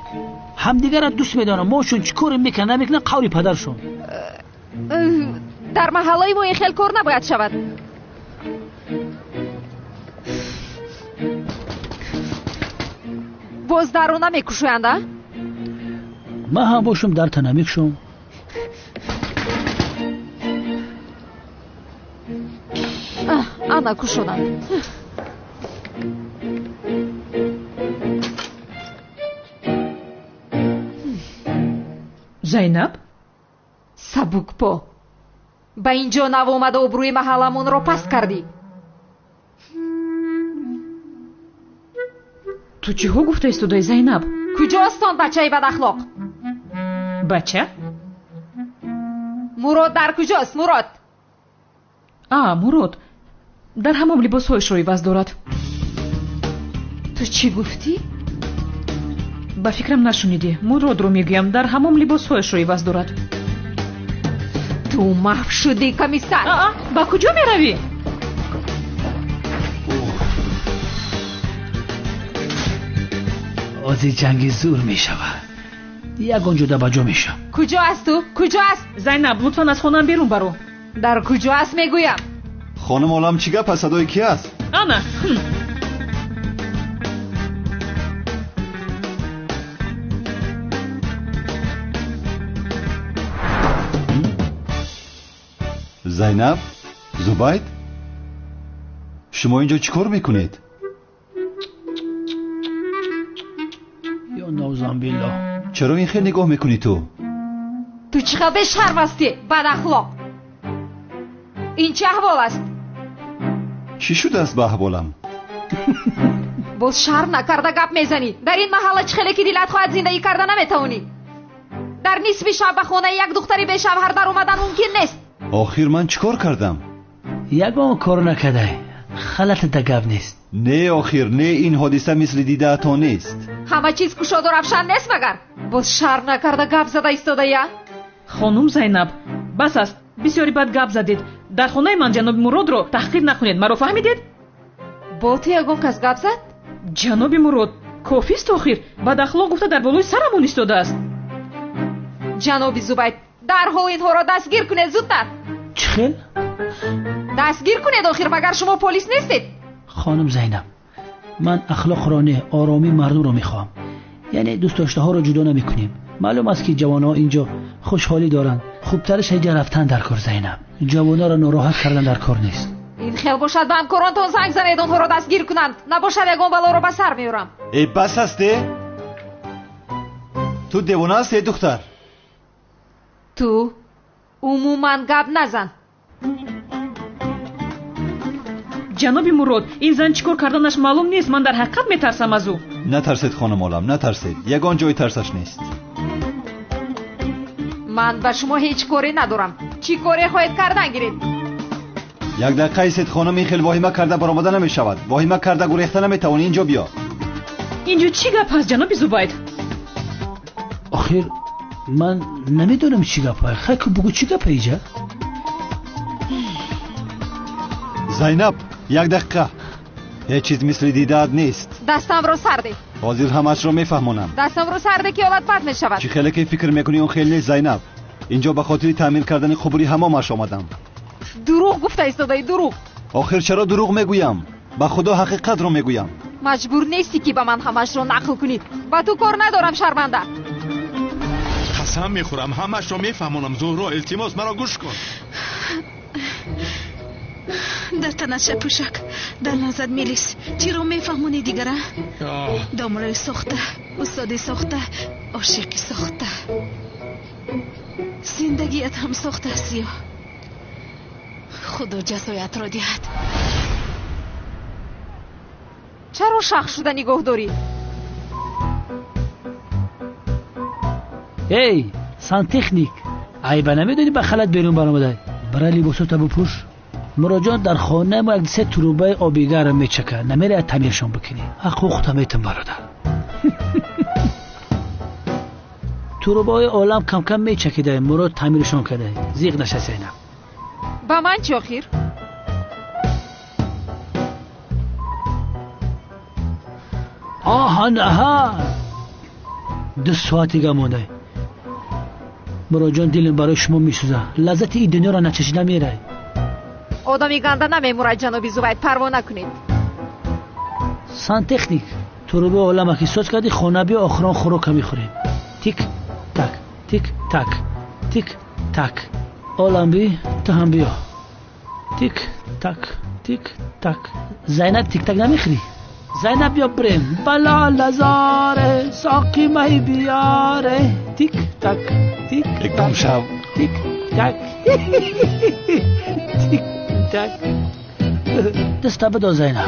همدیگر را دوست میدارن. ماشون چی کاری میکنن نمیکنن قولی پدرشون. در محله ما این خیلی کار نباید شود. باز در رو نمیکشوینده؟ من هم باشم در تا نمیکشم. انا کشونم. زینب؟ سبک پا. ба ин ҷо навомада обрӯи маҳалламонро паст кардӣ. ту чиҳо гуфта истодаи Зайнаб? куҷост он бачаи бадахлоқ? бача? мурод дар куҷост? мурод мурод дар ҳамон либосҳояшро иваз дорад. ту чӣ гуфтӣ? ба фикрам нашунидӣ. муродро мегӯям, дар ҳамон либосҳояшро иваз дорад. ту маҳв шудӣ комиссар. ба куҷо меравӣ? ози ҷанги зур мешавад. ягон ҷода ба ҷо мешам. куҷо аст ту? куҷо аст? Зайнаб, лутфан аз хонам берун баро. дар куҷо аст мегӯям. хонум олам чӣ гап аст? садои ки аст? ана зайнаб, зубайд, шумо инҷо чӣ кор мекунед? ё навзанбилло. чаро ин хел нигоҳ мекунӣ ту? ту чӣ хел бешарм ҳастӣ, бадахлоқ? ин чӣ аҳвол аст? чӣ шудааст ба аҳволам? боз шарм накарда гап мезанӣ. дар ин маҳалла чӣ хеле ки дилат хоҳад зиндагӣ карда наметавонӣ. дар нисфи шаб ба хонаи як духтари бешавҳар даромадан мумкин нест. охир ман чӣ кор кардам? ягон кор накардай. халатада гап нест. не охир, не, ин ҳодиса мисли дидаато нест. ҳама чиз кушоду равшан нест магар? боз шарм накарда гап зада истодаия? хонум Зайнаб, бас аст. бисёри бад гап задед. дар хонаи ман ҷаноби Муродро таҳқир накунед. маро фаҳмидед? бо ту ягон кас гап зад? ҷаноби Мурод, кофист охир. бадахлоқ гуфта дар болои сарамон истодааст. ҷаноби Зубайд, дарҳол инҳоро дастгир кунед, зудтар. чӣ хел? дастгир кунед охир, магар шумо полис нестед? хонум Зайнаб, ман ахлоқро не, оромии мардумро мехоҳам. яъне дӯстдоштаҳоро ҷудо намекунем. маълум аст ки ҷавонҳо инҷо хушҳолӣ доранд. хубтараш ҳайҷа рафтан дар кор. Зайнаб, ҷавонаро нороҳат кардан дар кор нест. ин хел бошад ба ҳамкоронтон занг занед онҳоро дастгир кунанд. набошад ягон балоро ба сар меорам. бас асте? ту девона асте духтар? ту умуман гап назан. ҷаноби Мурод, ин зан чӣ кор карданаш маълум нест. ман дар ҳақиқат метарсам аз ӯ. натарсед хонум олам, натарсед. ягон ҷои тарсаш нест. ман ба шумо ҳеҷ коре надорам. чӣ коре хоҳед кардан гиред? як дақиқа истед хонум, ин хел воҳима карда баромада намешавад. воҳима карда гурехта наметавонӣ. инҷо биё. инҷо чӣ гап ҳаст ҷаноби Зубайд? охир ман намедонам чӣ гапа. хайку бугӯ чӣ гапа иҷа? зайнаб, як дақиқа. ҳеҷ чиз мисли дидаат нест. дастамро сарде. ҳозир ҳамаашро мефаҳмонам. дастамро сарде ки ҳолат бад мешавад. чӣ хеле ки фикр мекунӣ он хел нест Зайнаб. инҷо ба хотири таъмир кардани қубури ҳамомаш омадам. дурӯғ гуфта истодаи, дурӯғ. охир чаро дурӯғ мегӯям? ба худо ҳақиқатро мегӯям. маҷбур нестӣ ки ба ман ҳамашро нақл кунӣ. ба ту кор надорам, шарманда. қасам мехӯрам ҳамашро мефаҳмонам. зуҳро, илтимос маро гӯш кун. дар танаша пӯшак, дар назад мелис. чиро мефаҳмонӣ дигара? домраи сохта, устоди сохта, ошиқи сохта. зиндагият ҳам сохта аст. ё худо ҷазоятро диҳад. чаро шах шуда нигоҳ дорӣ? эй сантехник, айба намедонӣ ба халат берун баромадай? бара либосота бупӯш. муроҷон дар хонаи мо як се турубаи обигар мечака. намерояд таъмиршон бикунӣ. ҳақуқта метум бародар. турубаҳои олам камкам мечакидай. мурод таъмиршон кадай. зиқ наша Зайнаб. ба ман чӣ охир? аҳа 2 соатига мондай. муроҷон дилим барои шумо месӯзад. лаззати ин дунёро начашида мерай. одами ганда намемурад ҷаноби Зубайд, парво накунед. сантехник, туруби олама ки соз кардӣ, хона биё, охирон хӯрока мехӯрем. тик так, тик так, тик так. олам би, ту ҳам биё. тик так, тик так. Зайнаб тик так намехӯрӣ? Зайнаб биё бирем. бало лазоре соқи май биёре. тик так, тик так, тик так. تیک تک دستا بده زینب.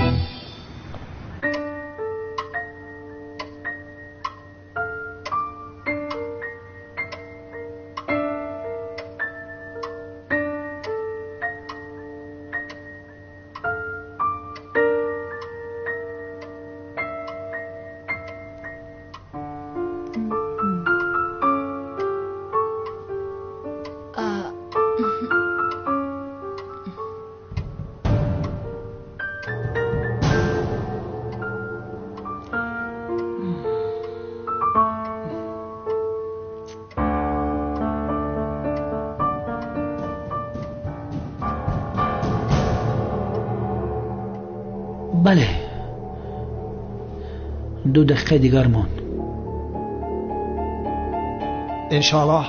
بله 2 دقیقه دیگر موند. انشاءالله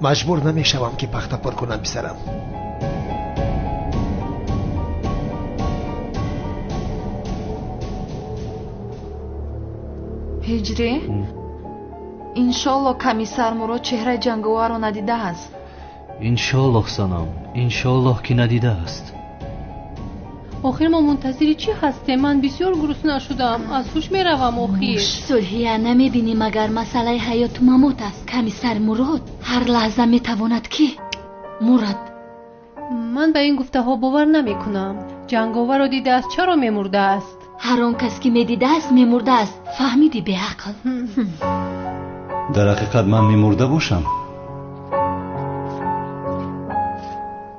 مجبور نمیشوم که پخته پر کنم پسرم. هجری انشالله کمیسر مراد چهره جنگاور رو ندیده است. انشالله سنم، انشالله که ندیده است. آخر ما منتظری چی هستیم؟ من بسیار گرسنه شدم، از هوش میروم. آخر صلحیه نمیبینی مگر مسئله حیات و ممات است؟ کمیسر مراد هر لحظه میتواند که مرد. من به این گفته ها باور نمی کنم. جنگاور رو دیده است، چرا میمرده است؟ هر آن کس که میدیده است میمرده است. فهمیدی به عقل؟ در حقیقت من میمرده باشم.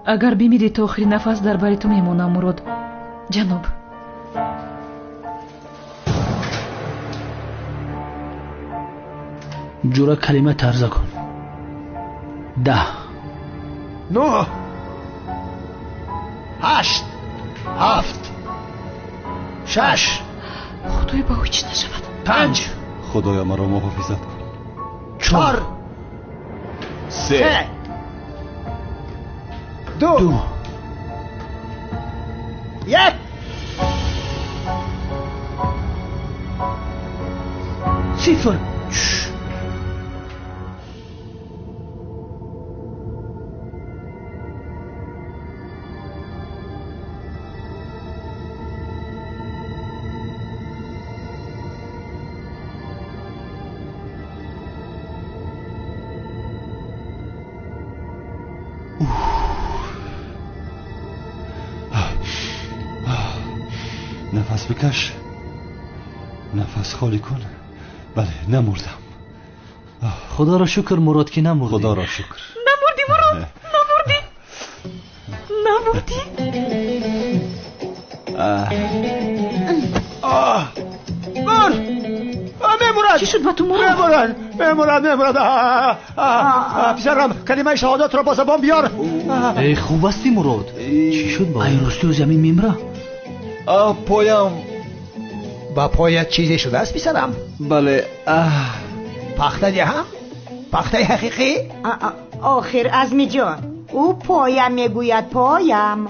اگر بمیری تا آخرین نفس در بری تو میمونم مراد جناب. جورا کلمه ترزه کن. 10 9 8 7 6 خدای با هیچ نشود. 5 خدایا مرا محافظت کن. 4 3 2 1 0. نفس بکش، نفس خالی کن. بله نمردم. خدا را شکر مراد که نمردی. خدا را شکر. نمردی مراد، نمردی. میمورد. چی شد با تو مراد؟ میمورد. پسرم کلمه شهادت را با زبان بیار. ای خوب استی مراد. چی شد با این راستی و زمین میمره؟ پایم. با پایت چیزی شده است پسرم؟ بله. پخته هم؟ پخته حقیقی؟ آخر عزمی جان او پایم میگوید پایم.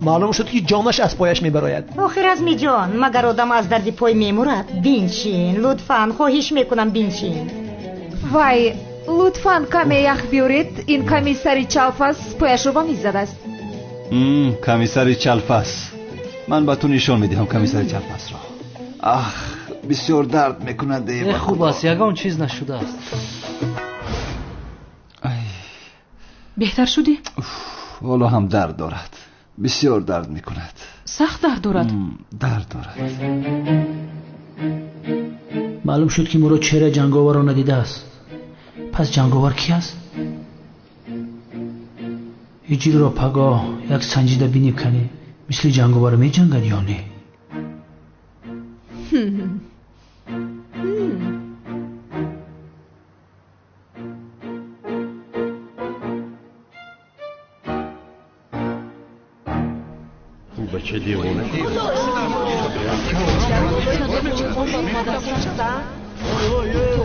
معلوم شد که جانش از پایش میبراید. آخر عزمی جان مگر آدم از درد پای میمورد؟ بینشین لطفاً، خواهش میکنم بینشین. وای لطفاً کمی یخ بیارید. این کمیسری چالفاس پایش رو با میزده است. کمیسری چالفاس. من با تو نشان میدهم کمیسری چالفاس را. بسیار درد میکند. خوب است، یگان چیز نشده است. بهتر شدی؟ والا هم درد دارد، بسیار درد میکند. سخت درد دارد؟ درد دارد. معلوم شد که مراد چهره جنگاور را ندیده است. پس جنگاور کی است؟ هجری را پگاه یک سنجیده بینی کنی مثل جنگاور می جنگد یا نه؟ بچه دیوانه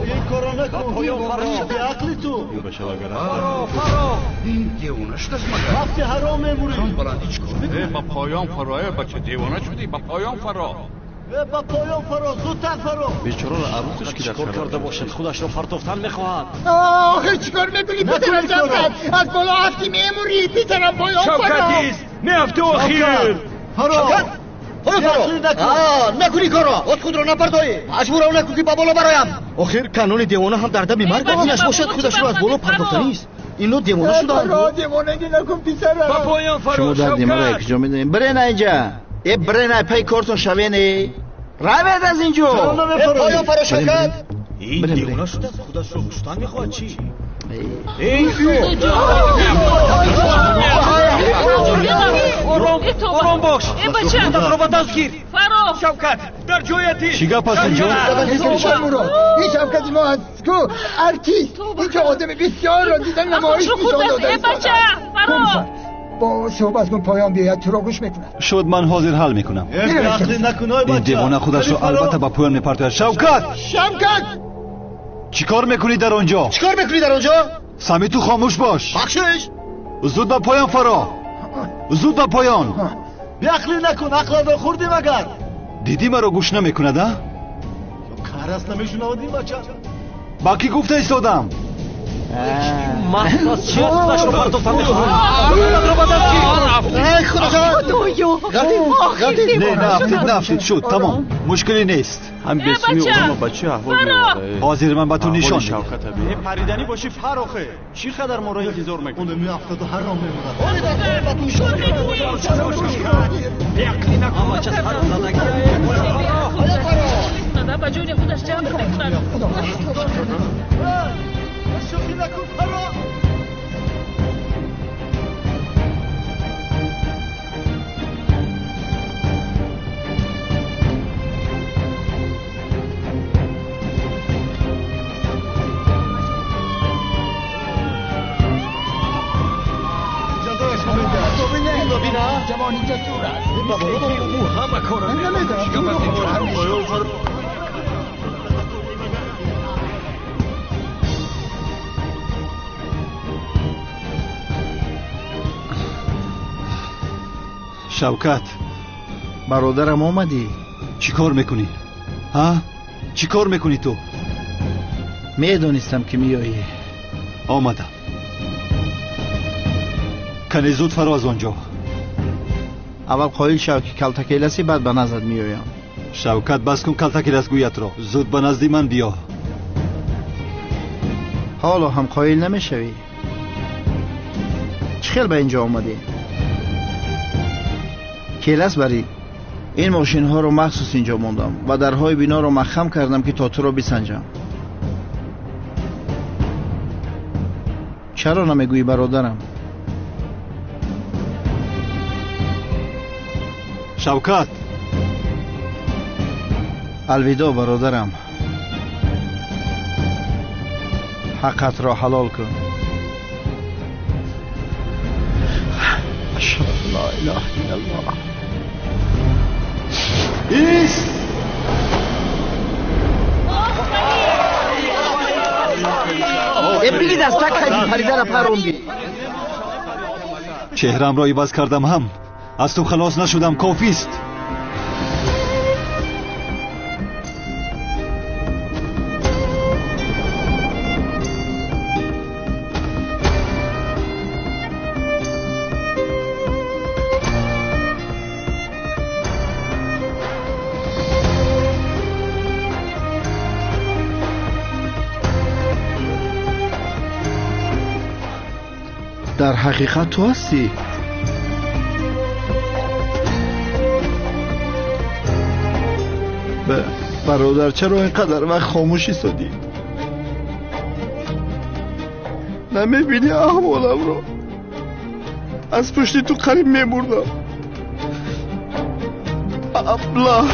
این کارا نکن پایان فرا به عقل تو فرا این دیوانه شد از مگر وقتی حرام میموری با پایان فرا بچه دیوانه شدی با پایان فرا با پایان فرا زودتر فرا. بیچاره را عروسش که چیکار کرده باشد خودش را پرتافتن میخواهد. آخه چیکار میکنی پسرم شوکت؟ از بالا هفتی میموری پسرم پایان فرا. شوکتیز میافته آخیر. شوکت نکنی کارا از خود را نپردایی مجبورم نکن که با بالا برایم. آخر کانون دیوانه هم در دم مرگ اینش باشد خودش را از بالا پرداختنی است. اینو دیوانه شدن. دیوانگی نکن پسرم. با پایان فرا. شما در دیمه را کجا میدونیم؟ برین اینجا. برین پای کارتون شوینی. روید از اینجا. پایان فرا شوکت. این دیوانه شده خودش را کشتن میخواهد چی؟ آرام باش. خودت را به دست گیر. فرو شوکت در جایتی. چی گپ است اینجا؟ این شوکت ما هست کو ارتیست. اینجا آدم بسیار را دیدن نمایش نشان داده. بچه فرو با صحبت کن پایان بیاید تو را گوش میکنم. شد من حاضر حل میکنم. این دیوانه خودش رو البته با پایان میپرتاید. شوکت چیکار میکنی در آنجا؟ سمی تو خاموش باش. بخشش زود به پایان فرا. زود به پایان. بیعقلی نکن عقل را خوردی مگر؟ دیدی مرا گوش نمیکند ها؟ کار است نمیشنودی بچه. با کی گفته ایستادم؟ محساس چیه خودش را پرتافتن میخواهد. ای خدایا نفتید شد تمام مشکلی نیست. هم بسمی اونم بچه احوال میاره. حاضر من به تو نشان میدم. پریدنی باشی فراخه چی خدر ما را انتظار میکنی؟ اون میافتد و حرام میموند. بیعقلی نکن اما چه حرام زدگی نه با جون خودش جمع میکنه. شوخی نکن فرا. جوانی جسور است. همه کارا شوکت برادرم آمدی؟ چی کار میکنی؟ ها؟ چی کار میکنی تو؟ میدونستم که میایی. آمدم. کنی زود فرا از آنجا. اول قایل شو که کلتکیلسی بعد به نزد میایم. شوکت بس کن کلتکیلس گویت را. زود به نزدی من بیا. حالا هم قایل نمیشوی؟ چه خیل به اینجا آمدی؟ کیلس بری. این ماشین ها رو مخصوص اینجا موندم و درهای بینا رو مخم کردم که تا تو رو بسنجم. چرا نمیگویی برادرم؟ شوکت الوداع برادرم. حقت را حلال کن. اشهد ان لا اله الا الله. ایست. بگید از تک خیلی پریدن پروندی. چهرم را عوض کردم هم از تو خلاص نشدم کافیست. در حقیقت تو هستی؟ برادر چرا اینقدر وقت خاموش ایستادی؟ نمیبینی احوالم رو؟ از پشت تو قریب میمردم. ابله